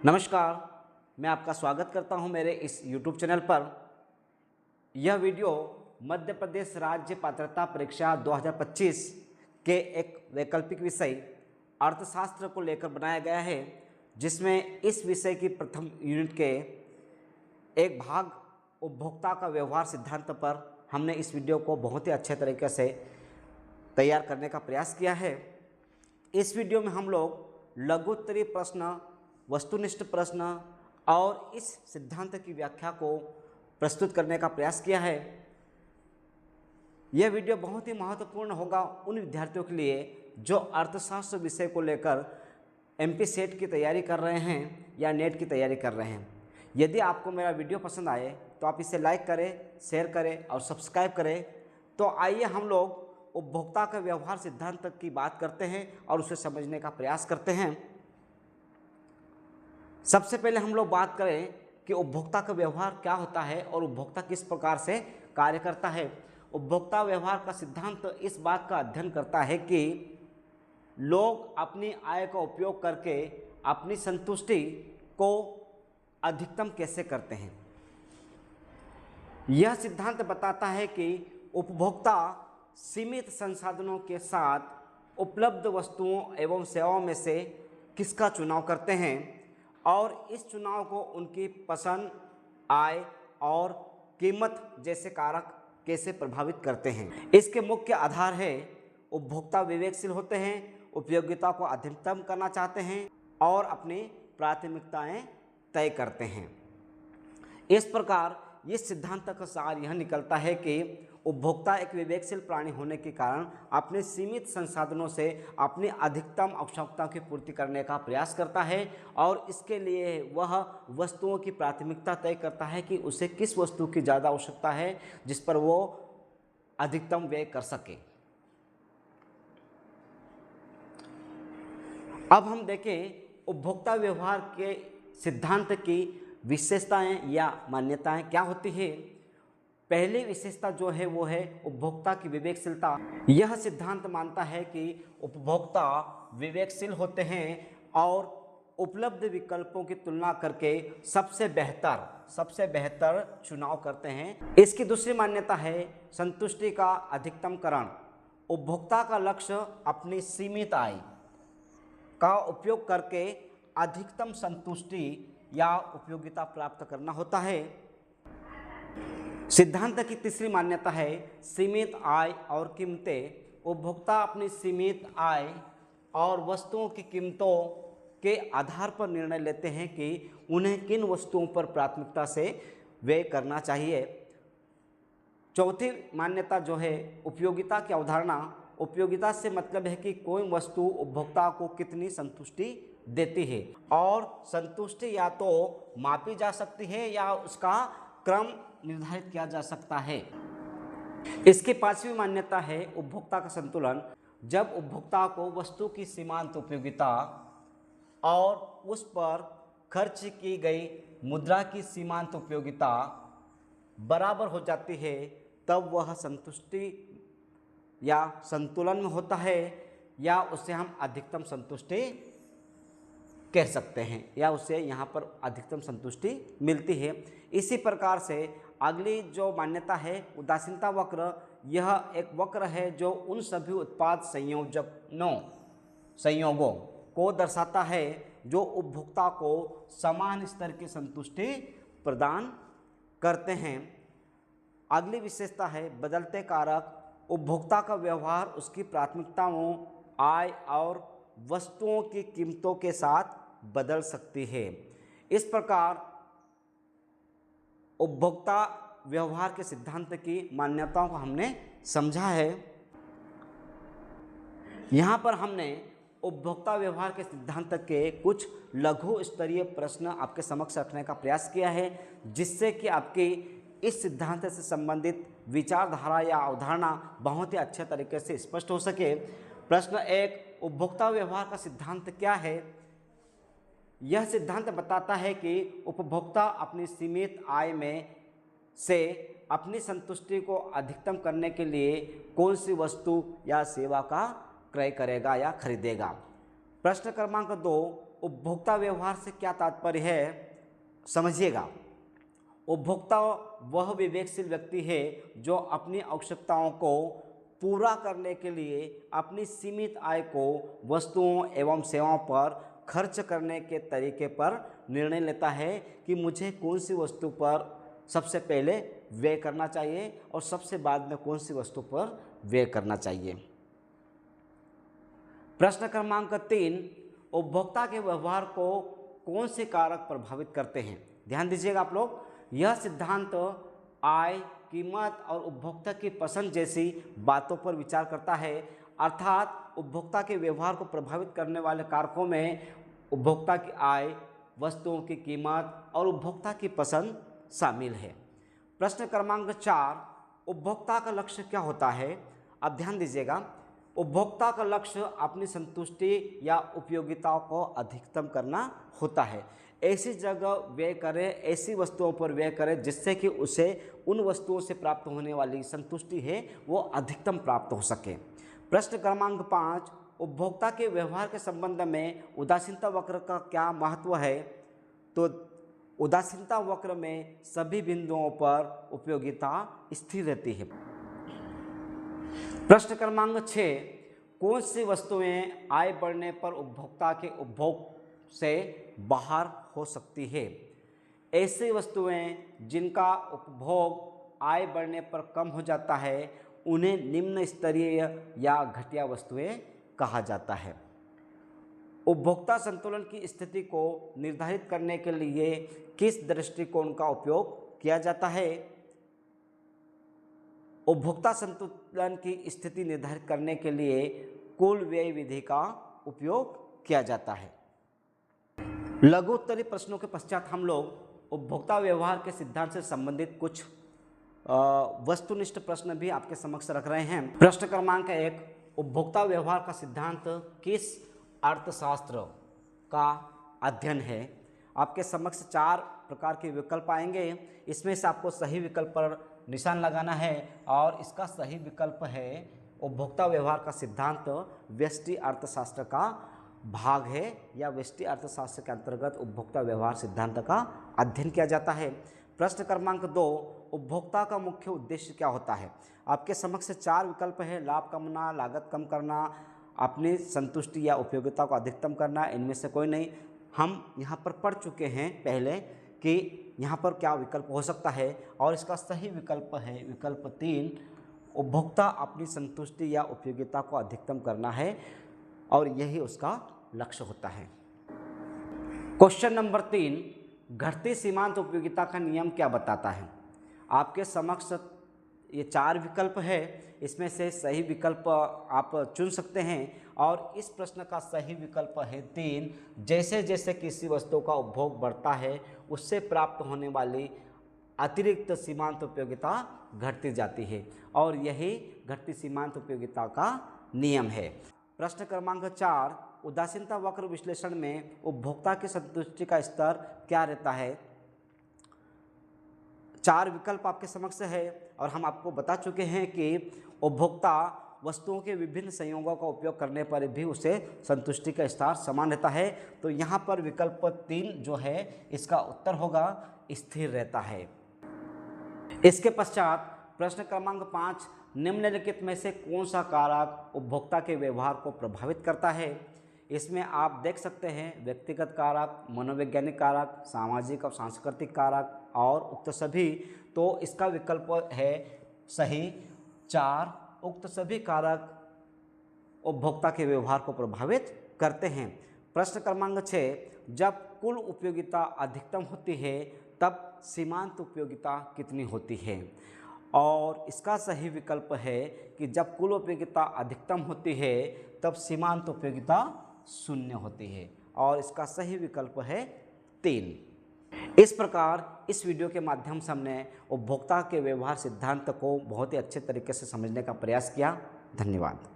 नमस्कार, मैं आपका स्वागत करता हूं मेरे इस YouTube चैनल पर। यह वीडियो मध्य प्रदेश राज्य पात्रता परीक्षा 2025 के एक वैकल्पिक विषय अर्थशास्त्र को लेकर बनाया गया है, जिसमें इस विषय की प्रथम यूनिट के एक भाग उपभोक्ता का व्यवहार सिद्धांत पर हमने इस वीडियो को बहुत ही अच्छे तरीके से तैयार करने का प्रयास किया है। इस वीडियो में हम लोग लघु उत्तरीय प्रश्न, वस्तुनिष्ठ प्रश्न और इस सिद्धांत की व्याख्या को प्रस्तुत करने का प्रयास किया है। यह वीडियो बहुत ही महत्वपूर्ण होगा उन विद्यार्थियों के लिए जो अर्थशास्त्र विषय को लेकर एमपी सेट की तैयारी कर रहे हैं या नेट की तैयारी कर रहे हैं। यदि आपको मेरा वीडियो पसंद आए तो आप इसे लाइक करें, शेयर करें और सब्सक्राइब करें। तो आइए हम लोग उपभोक्ता का व्यवहार सिद्धांत की बात करते हैं और उसे समझने का प्रयास करते हैं। सबसे पहले हम लोग बात करें कि उपभोक्ता का व्यवहार क्या होता है और उपभोक्ता किस प्रकार से कार्य करता है। उपभोक्ता व्यवहार का सिद्धांत इस बात का अध्ययन करता है कि लोग अपनी आय का उपयोग करके अपनी संतुष्टि को अधिकतम कैसे करते हैं। यह सिद्धांत बताता है कि उपभोक्ता सीमित संसाधनों के साथ उपलब्ध वस्तुओं एवं सेवाओं में से किसका चुनाव करते हैं और इस चुनाव को उनकी पसंद, आय और कीमत जैसे कारक कैसे प्रभावित करते हैं। इसके मुख्य आधार है उपभोक्ता विवेकशील होते हैं, उपयोगिता को अधिकतम करना चाहते हैं और अपनी प्राथमिकताएं तय करते हैं। इस प्रकार इस सिद्धांत का सार यह निकलता है कि उपभोक्ता एक विवेकशील प्राणी होने के कारण अपने सीमित संसाधनों से अपनी अधिकतम आवश्यकताओं की पूर्ति करने का प्रयास करता है और इसके लिए वह वस्तुओं की प्राथमिकता तय करता है कि उसे किस वस्तु की ज़्यादा आवश्यकता है जिस पर वो अधिकतम व्यय कर सके। अब हम देखें उपभोक्ता व्यवहार के सिद्धांत की विशेषताएं या मान्यताएं क्या होती है। पहली विशेषता जो है वो है उपभोक्ता की विवेकशीलता। यह सिद्धांत मानता है कि उपभोक्ता विवेकशील होते हैं और उपलब्ध विकल्पों की तुलना करके सबसे बेहतर चुनाव करते हैं। इसकी दूसरी मान्यता है संतुष्टि का अधिकतमकरण। उपभोक्ता का लक्ष्य अपनी सीमित आय का उपयोग करके अधिकतम संतुष्टि या उपयोगिता प्राप्त करना होता है। सिद्धांत की तीसरी मान्यता है सीमित आय और कीमतें। उपभोक्ता अपनी सीमित आय और वस्तुओं की कीमतों के आधार पर निर्णय लेते हैं कि उन्हें किन वस्तुओं पर प्राथमिकता से व्यय करना चाहिए। चौथी मान्यता जो है उपयोगिता की अवधारणा। उपयोगिता से मतलब है कि कोई वस्तु उपभोक्ता को कितनी संतुष्टि देती है और संतुष्टि या तो मापी जा सकती है या उसका क्रम निर्धारित किया जा सकता है। इसकी पांचवी मान्यता है उपभोक्ता का संतुलन। जब उपभोक्ता को वस्तु की सीमांत उपयोगिता और उस पर खर्च की गई मुद्रा की सीमांत उपयोगिता बराबर हो जाती है तब वह संतुष्टि या संतुलन में होता है या उसे हम अधिकतम संतुष्टि कह सकते हैं या उसे यहाँ पर अधिकतम संतुष्टि मिलती है। इसी प्रकार से अगली जो मान्यता है उदासीनता वक्र। यह एक वक्र है जो उन सभी उत्पाद संयोगों को दर्शाता है जो उपभोक्ता को समान स्तर की संतुष्टि प्रदान करते हैं। अगली विशेषता है बदलते कारक। उपभोक्ता का व्यवहार उसकी प्राथमिकताओं, आय और वस्तुओं की कीमतों के साथ बदल सकती है। इस प्रकार उपभोक्ता व्यवहार के सिद्धांत की मान्यताओं को हमने समझा है। यहाँ पर हमने उपभोक्ता व्यवहार के सिद्धांत के कुछ लघु स्तरीय प्रश्न आपके समक्ष रखने का प्रयास किया है, जिससे कि आपकी इस सिद्धांत से संबंधित विचारधारा या अवधारणा बहुत ही अच्छे तरीके से स्पष्ट हो सके। प्रश्न 1, उपभोक्ता व्यवहार का सिद्धांत क्या है। यह सिद्धांत बताता है कि उपभोक्ता अपनी सीमित आय में से अपनी संतुष्टि को अधिकतम करने के लिए कौन सी वस्तु या सेवा का क्रय करेगा या खरीदेगा। प्रश्न क्रमांक 2, उपभोक्ता व्यवहार से क्या तात्पर्य है समझिएगा। उपभोक्ता वह विवेकशील व्यक्ति है जो अपनी आवश्यकताओं को पूरा करने के लिए अपनी सीमित आय को वस्तुओं एवं सेवाओं पर खर्च करने के तरीके पर निर्णय लेता है कि मुझे कौन सी वस्तु पर सबसे पहले व्यय करना चाहिए और सबसे बाद में कौन सी वस्तु पर व्यय करना चाहिए। प्रश्न क्रमांक 3, उपभोक्ता के व्यवहार को कौन से कारक प्रभावित करते हैं। ध्यान दीजिएगा आप लोग, यह सिद्धांत आय, कीमत और उपभोक्ता की पसंद जैसी बातों पर विचार करता है। अर्थात उपभोक्ता के व्यवहार को प्रभावित करने वाले कारकों में उपभोक्ता की आय, वस्तुओं की कीमत और उपभोक्ता की पसंद शामिल है। प्रश्न क्रमांक 4, उपभोक्ता का लक्ष्य क्या होता है। अब ध्यान दीजिएगा, उपभोक्ता का लक्ष्य अपनी संतुष्टि या उपयोगिताओं को अधिकतम करना होता है। ऐसी जगह व्यय करे, ऐसी वस्तुओं पर व्यय करे जिससे कि उसे उन वस्तुओं से प्राप्त होने वाली संतुष्टि है वो अधिकतम प्राप्त हो सके। प्रश्न क्रमांक 5, उपभोक्ता के व्यवहार के संबंध में उदासीनता वक्र का क्या महत्व है। तो उदासीनता वक्र में सभी बिंदुओं पर उपयोगिता स्थिर रहती है। प्रश्न क्रमांक 6, कौन सी वस्तुएं आय बढ़ने पर उपभोक्ता के उपभोग से बाहर हो सकती है। ऐसी वस्तुएं जिनका उपभोग आय बढ़ने पर कम हो जाता है उन्हें निम्न स्तरीय या घटिया वस्तुएं कहा जाता है। उपभोक्ता संतुलन की स्थिति को निर्धारित करने के लिए किस दृष्टिकोण का उपयोग किया जाता है। उपभोक्ता संतुलन की स्थिति निर्धारित करने के लिए कुल व्यय विधि का उपयोग किया जाता है। लघु उत्तरीय प्रश्नों के पश्चात हम लोग उपभोक्ता व्यवहार के सिद्धांत से संबंधित कुछ वस्तुनिष्ठ प्रश्न भी आपके समक्ष रख रहे हैं। प्रश्न क्रमांक 1, उपभोक्ता व्यवहार का सिद्धांत किस अर्थशास्त्र का अध्ययन है। आपके समक्ष 4 प्रकार के विकल्प आएंगे, इसमें से आपको सही विकल्प पर निशान लगाना है और इसका सही विकल्प है उपभोक्ता व्यवहार का सिद्धांत व्यष्टि अर्थशास्त्र का भाग है या व्यष्टि अर्थशास्त्र के अंतर्गत उपभोक्ता व्यवहार सिद्धांत का अध्ययन किया जाता है। प्रश्न क्रमांक 2, उपभोक्ता का मुख्य उद्देश्य क्या होता है। आपके समक्ष 4 विकल्प है, लाभ कमाना, लागत कम करना, अपनी संतुष्टि या उपयोगिता को अधिकतम करना। इनमें से कोई नहीं। हम यहाँ पर पढ़ चुके हैं पहले कि यहाँ पर क्या विकल्प हो सकता है और इसका सही विकल्प है विकल्प 3, उपभोक्ता अपनी संतुष्टि या उपयोगिता को अधिकतम करना है और यही उसका लक्ष्य होता है। क्वेश्चन नंबर 3, घटती सीमांत उपयोगिता का नियम क्या बताता है। आपके समक्ष ये 4 विकल्प है, इसमें से सही विकल्प आप चुन सकते हैं और इस प्रश्न का सही विकल्प है 3, जैसे जैसे किसी वस्तु का उपभोग बढ़ता है उससे प्राप्त होने वाली अतिरिक्त सीमांत उपयोगिता घटती जाती है और यही घटती सीमांत उपयोगिता का नियम है। प्रश्न क्रमांक 4, उदासीनता वक्र विश्लेषण में उपभोक्ता की संतुष्टि का स्तर क्या रहता है। 4 विकल्प आपके समक्ष है और हम आपको बता चुके हैं कि उपभोक्ता वस्तुओं के विभिन्न संयोगों का उपयोग करने पर भी उसे संतुष्टि का स्तर समान रहता है। तो यहाँ पर विकल्प 3 जो है इसका उत्तर होगा स्थिर रहता है। इसके पश्चात प्रश्न क्रमांक 5, निम्नलिखित में से कौन सा कारक उपभोक्ता के व्यवहार को प्रभावित करता है। इसमें आप देख सकते हैं व्यक्तिगत कारक, मनोवैज्ञानिक कारक, सामाजिक और सांस्कृतिक कारक और उक्त सभी। तो इसका विकल्प है सही 4, उक्त सभी कारक उपभोक्ता के व्यवहार को प्रभावित करते हैं। प्रश्न क्रमांक 6, जब कुल उपयोगिता अधिकतम होती है तब सीमांत उपयोगिता कितनी होती है। और इसका सही विकल्प है कि जब कुल उपयोगिता अधिकतम होती है तब सीमांत उपयोगिता 0 होती है और इसका सही विकल्प है 3। इस प्रकार इस वीडियो के माध्यम से हमने उपभोक्ता के व्यवहार सिद्धांत को बहुत ही अच्छे तरीके से समझने का प्रयास किया। धन्यवाद।